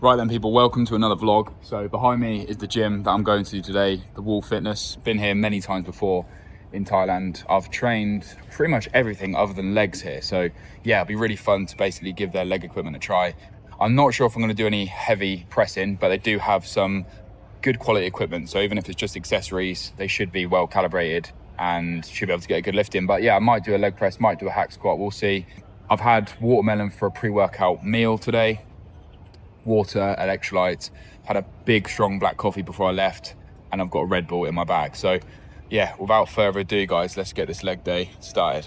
Right then people, welcome to another vlog. So behind me is the gym that I'm going to today, the Wall Fitness. Been here many times before in Thailand. I've trained pretty much everything other than legs here. So yeah, it'll be really fun to basically give their leg equipment a try. I'm not sure if I'm gonna do any heavy pressing, but they do have some good quality equipment. So even if it's just accessories, they should be well calibrated and should be able to get a good lift in. But yeah, I might do a leg press, might do a hack squat, we'll see. I've had watermelon for a pre-workout meal today. Water, electrolytes, had a big strong black coffee before I left, and I've got a Red Bull in my bag. So yeah, without further ado guys, let's get this leg day started.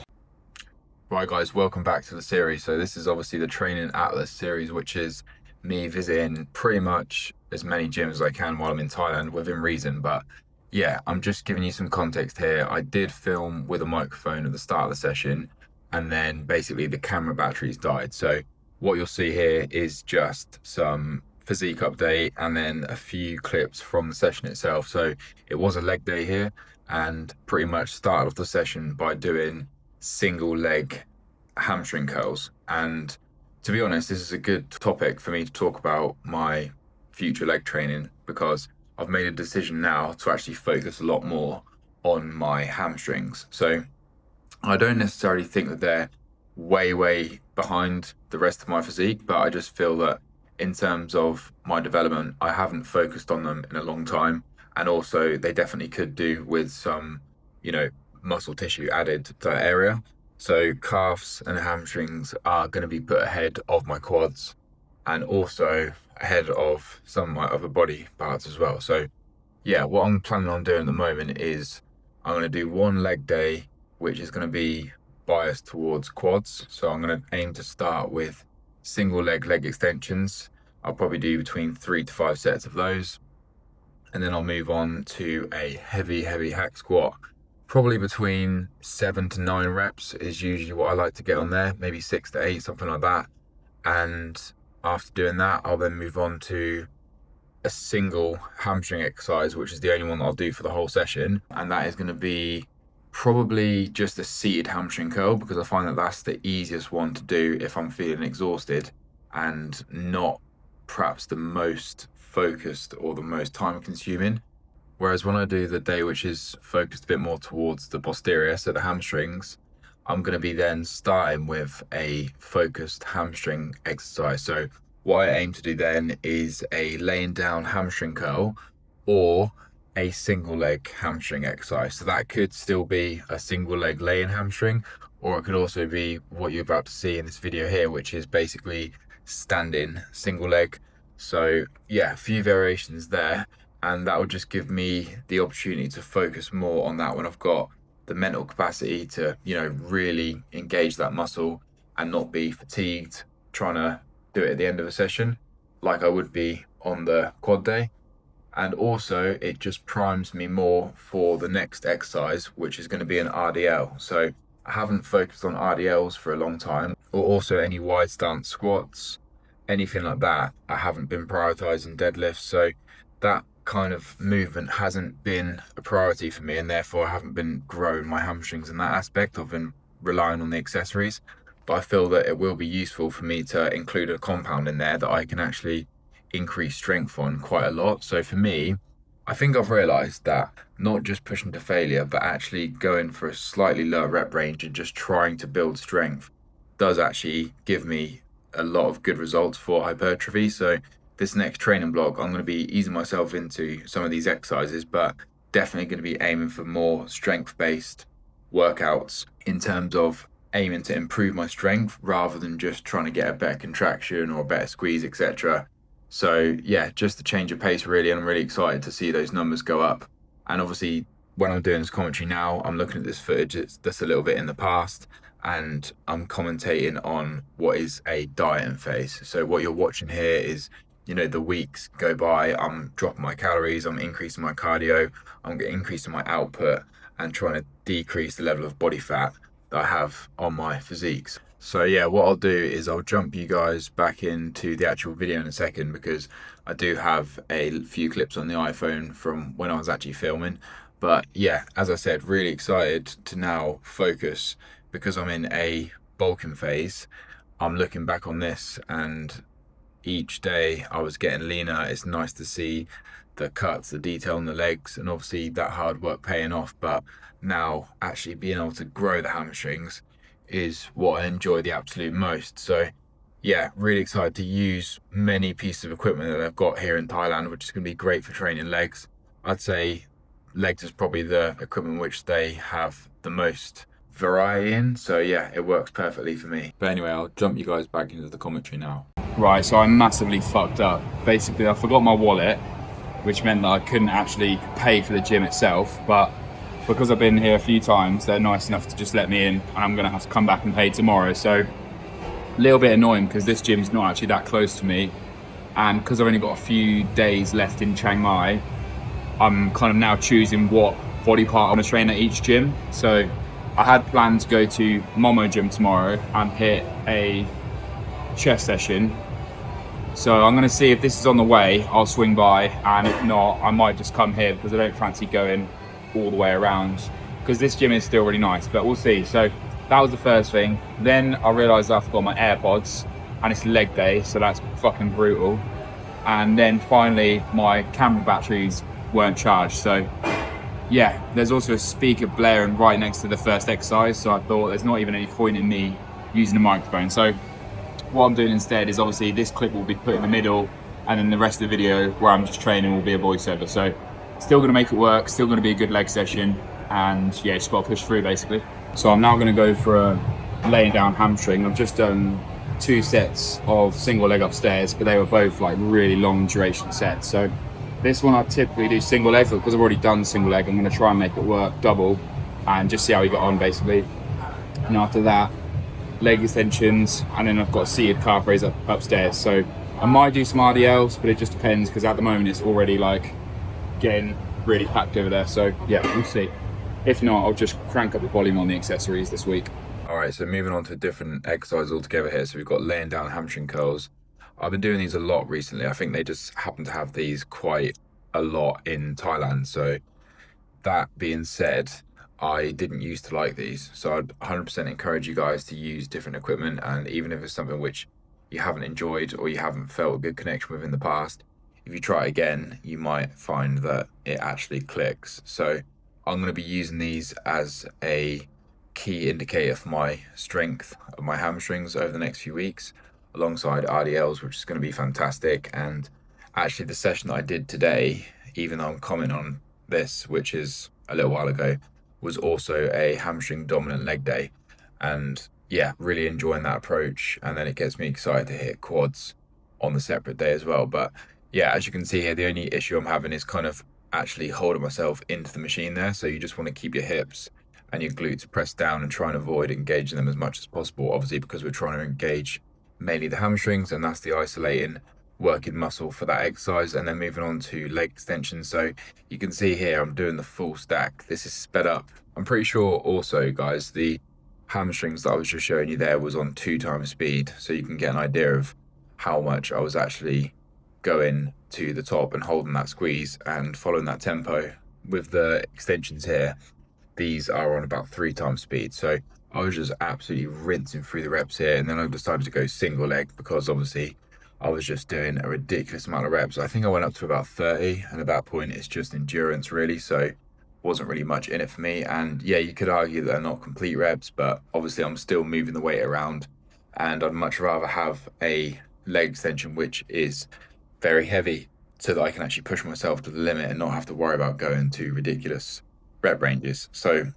Right guys, welcome back to the series. So this is obviously the Training Atlas series, which is me visiting pretty much as many gyms as I can while I'm in Thailand within reason. But yeah, I'm just giving you some context here. I did film with a microphone at the start of the session, and then basically the camera batteries died. So what you'll see here is just some physique update and then a few clips from the session itself. So it was a leg day here, and pretty much started off the session by doing single leg hamstring curls. And to be honest, this is a good topic for me to talk about my future leg training, because I've made a decision now to actually focus a lot more on my hamstrings. So I don't necessarily think that they're way behind the rest of my physique, but I just feel that in terms of my development, I haven't focused on them in a long time. And also they definitely could do with some, muscle tissue added to that area. So calves and hamstrings are going to be put ahead of my quads and also ahead of some of my other body parts as well. So yeah, what I'm planning on doing at the moment is I'm going to do one leg day, which is going to be biased towards quads. So I'm going to aim to start with single leg extensions. I'll probably do between 3 to 5 sets of those, and then I'll move on to a heavy hack squat. Probably between 7 to 9 reps is usually what I like to get on there, maybe 6 to 8, something like that. And after doing that, I'll then move on to a single hamstring exercise, which is the only one that I'll do for the whole session, and that is going to be probably just a seated hamstring curl, because I find that that's the easiest one to do if I'm feeling exhausted and not perhaps the most focused or the most time consuming. Whereas when I do the day which is focused a bit more towards the posterior, so the hamstrings, I'm going to be then starting with a focused hamstring exercise. So what I aim to do then is a laying down hamstring curl or a single leg hamstring exercise. So that could still be a single leg laying hamstring, or it could also be what you're about to see in this video here, which is basically standing single leg. So yeah, a few variations there, and that will just give me the opportunity to focus more on that when I've got the mental capacity to, really engage that muscle and not be fatigued trying to do it at the end of a session like I would be on the quad day. And also it just primes me more for the next exercise, which is going to be an RDL. So I haven't focused on RDLs for a long time, or also any wide stance squats, anything like that. I haven't been prioritizing deadlifts. So that kind of movement hasn't been a priority for me, and therefore I haven't been growing my hamstrings in that aspect. I've been relying on the accessories, but I feel that it will be useful for me to include a compound in there that I can actually increase strength on quite a lot. So for me, I think I've realized that not just pushing to failure, but actually going for a slightly lower rep range and just trying to build strength does actually give me a lot of good results for hypertrophy. So this next training block, I'm going to be easing myself into some of these exercises, but definitely going to be aiming for more strength-based workouts in terms of aiming to improve my strength rather than just trying to get a better contraction or a better squeeze, etc. So yeah, just a change of pace really, and I'm really excited to see those numbers go up. And obviously when I'm doing this commentary now, I'm looking at this footage that's a little bit in the past, and I'm commentating on what is a dieting phase. So what you're watching here is, the weeks go by, I'm dropping my calories, I'm increasing my cardio, I'm increasing my output and trying to decrease the level of body fat that I have on my physiques. So yeah, what I'll do is I'll jump you guys back into the actual video in a second, because I do have a few clips on the iPhone from when I was actually filming. But yeah, as I said, really excited to now focus, because I'm in a bulking phase. I'm looking back on this and each day I was getting leaner. It's nice to see the cuts, the detail on the legs, and obviously that hard work paying off. But now actually being able to grow the hamstrings is what I enjoy the absolute most. So yeah, really excited to use many pieces of equipment that I've got here in Thailand, which is going to be great for training legs. I'd say legs is probably the equipment which they have the most variety in. So yeah, it works perfectly for me. But anyway, I'll jump you guys back into the commentary now. Right, so I massively fucked up. Basically, I forgot my wallet, which meant that I couldn't actually pay for the gym itself. But because I've been here a few times, they're nice enough to just let me in, and I'm gonna have to come back and pay tomorrow. So a little bit annoying because this gym's not actually that close to me. And because I've only got a few days left in Chiang Mai, I'm kind of now choosing what body part I want to train at each gym. So I had planned to go to Momo Gym tomorrow and hit a chest session. So I'm going to see if this is on the way, I'll swing by, and if not, I might just come here because I don't fancy going all the way around, because this gym is still really nice, but we'll see. So that was the first thing. Then I realised I forgot my AirPods, and it's leg day, so that's fucking brutal. And then finally, my camera batteries weren't charged. So yeah, there's also a speaker blaring right next to the first exercise, so I thought there's not even any point in me using a microphone. So what I'm doing instead is obviously this clip will be put in the middle, and then the rest of the video where I'm just training will be a voiceover. So still going to make it work, still going to be a good leg session, and yeah, just got to push through basically. So I'm now going to go for a laying down hamstring. I've just done 2 sets of single leg upstairs, but they were both like really long duration sets. So this one I typically do single leg, but because I've already done single leg, I'm going to try and make it work double and just see how we got on basically. And after that, leg extensions, and then I've got a seated calf raise upstairs. So I might do some RDLs, but it just depends, because at the moment it's already like getting really packed over there. So yeah, we'll see. If not, I'll just crank up the volume on the accessories this week. All right, so moving on to a different exercise altogether here. So we've got laying down hamstring curls. I've been doing these a lot recently. I think they just happen to have these quite a lot in Thailand. So that being said, I didn't used to like these, so I'd 100% encourage you guys to use different equipment. And even if it's something which you haven't enjoyed or you haven't felt a good connection with in the past, if you try it again, you might find that it actually clicks. So I'm going to be using these as a key indicator for my strength of my hamstrings over the next few weeks, alongside RDLs, which is going to be fantastic. And actually the session that I did today, even though I'm commenting on this, which is a little while ago, was also a hamstring dominant leg day. And yeah, really enjoying that approach. And then it gets me excited to hit quads on the separate day as well. But yeah, as you can see here, the only issue I'm having is kind of actually holding myself into the machine there. So you just want to keep your hips and your glutes pressed down and try and avoid engaging them as much as possible, obviously because we're trying to engage mainly the hamstrings, and that's the isolating working muscle for that exercise. And then moving on to leg extensions. So you can see here I'm doing the full stack. This is sped up. I'm pretty sure also, guys, the hamstrings that I was just showing you there was on 2 times speed, so you can get an idea of how much I was actually going to the top and holding that squeeze and following that tempo. With the extensions here, these are on about 3 times speed, so I was just absolutely rinsing through the reps here. And then I decided to go single leg because obviously I was just doing a ridiculous amount of reps. I think I went up to about 30, and at that point it's just endurance really, so wasn't really much in it for me. And yeah, you could argue that they're not complete reps, but obviously I'm still moving the weight around, and I'd much rather have a leg extension which is very heavy so that I can actually push myself to the limit and not have to worry about going to ridiculous rep ranges. So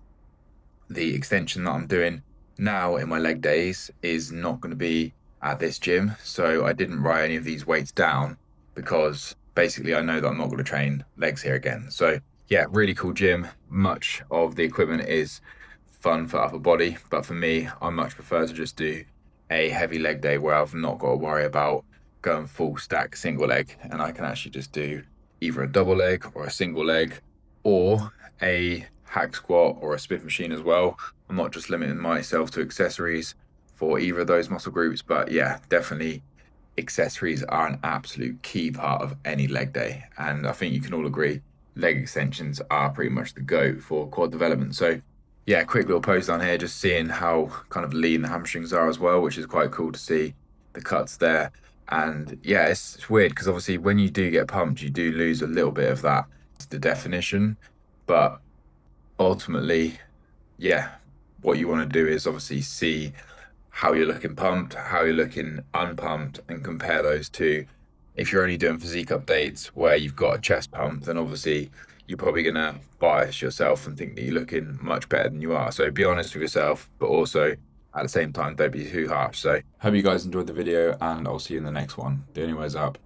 the extension that I'm doing now in my leg days is not going to be at this gym, so I didn't write any of these weights down because basically I know that I'm not going to train legs here again. So yeah, really cool gym. Much of the equipment is fun for upper body, but for me, I much prefer to just do a heavy leg day where I've not got to worry about going full stack single leg, and I can actually just do either a double leg or a single leg or a hack squat or a Smith machine as well. I'm not just limiting myself to accessories for either of those muscle groups, but yeah, definitely accessories are an absolute key part of any leg day. And I think you can all agree leg extensions are pretty much the go for quad development. So yeah, quick little post down here, just seeing how kind of lean the hamstrings are as well, which is quite cool to see the cuts there. And yeah, it's weird because obviously when you do get pumped, you do lose a little bit of that, the definition. But ultimately, yeah, what you want to do is obviously see how you're looking pumped, how you're looking unpumped, and compare those two. If you're only doing physique updates where you've got a chest pump, then obviously you're probably gonna bias yourself and think that you're looking much better than you are. So be honest with yourself, but also at the same time, don't be too harsh. So hope you guys enjoyed the video, and I'll see you in the next one. The only way's up.